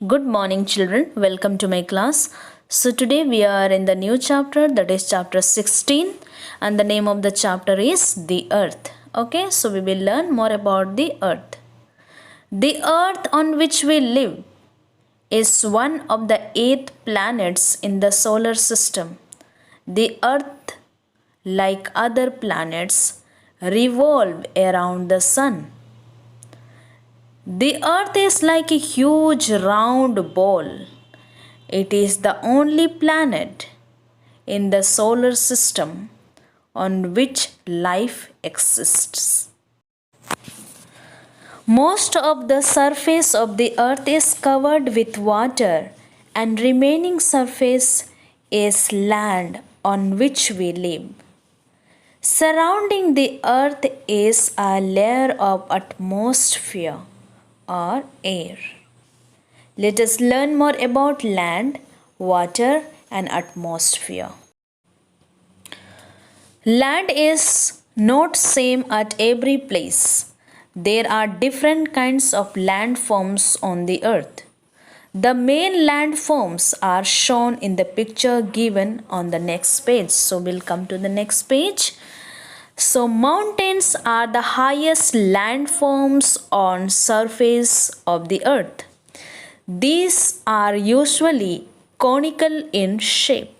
Good morning, children. Welcome to my class. So, today we are in the new chapter, that is chapter 16, and the name of the chapter is The Earth. Okay, so we will learn more about the Earth. The Earth on which we live is one of the 8 planets in the solar system. The Earth, like other planets, revolve around the sun. The earth is like a huge round ball. It is the only planet in the solar system on which life exists. Most of the surface of the earth is covered with water, and remaining surface is land on which we live. Surrounding the earth is a layer of atmosphere or air. Let us learn more about land, water, and atmosphere. Land is not same at every place. There are different kinds of landforms on the earth. The main landforms are shown in the picture given on the next page. So we'll come to the next page. So mountains are the highest landforms on surface of the earth. These are usually conical in shape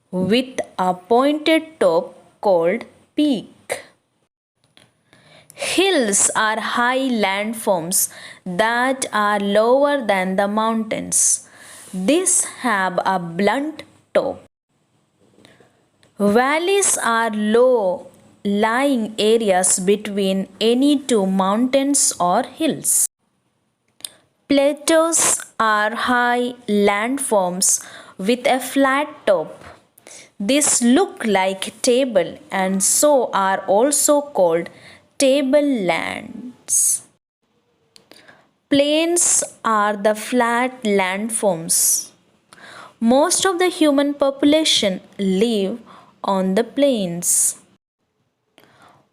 with a pointed top called peak. Hills are high landforms that are lower than the mountains. These have a blunt top. Valleys are low lying areas between any two mountains or hills. Plateaus are high landforms with a flat top. These look like table and so are also called tablelands. Plains are the flat landforms. Most of the human population live on the plains.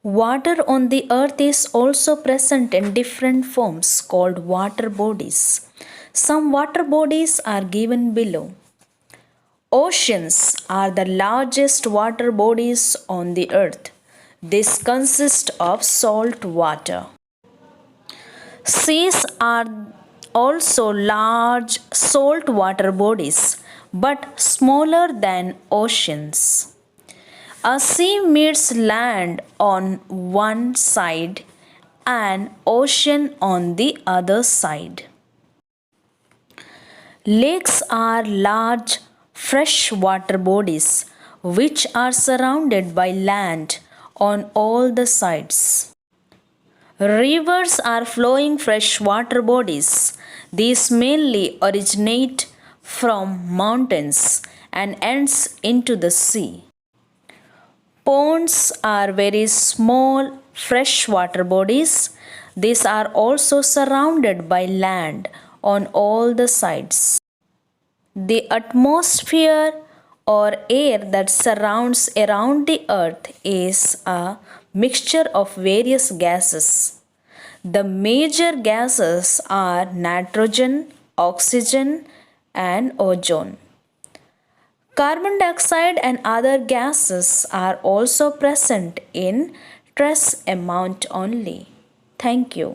Water on the earth is also present in different forms called water bodies. Some water bodies are given below. Oceans are the largest water bodies on the earth. This consists of salt water. Seas are also large salt water bodies but smaller than oceans. A sea meets land on one side and ocean on the other side. Lakes are large freshwater bodies which are surrounded by land on all the sides. Rivers are flowing freshwater bodies. These mainly originate from mountains and ends into the sea. Ponds are very small freshwater bodies. These are also surrounded by land on all the sides. The atmosphere or air that surrounds around the earth is a mixture of various gases. The major gases are nitrogen, oxygen, and ozone. Carbon dioxide and other gases are also present in trace amount only. Thank you.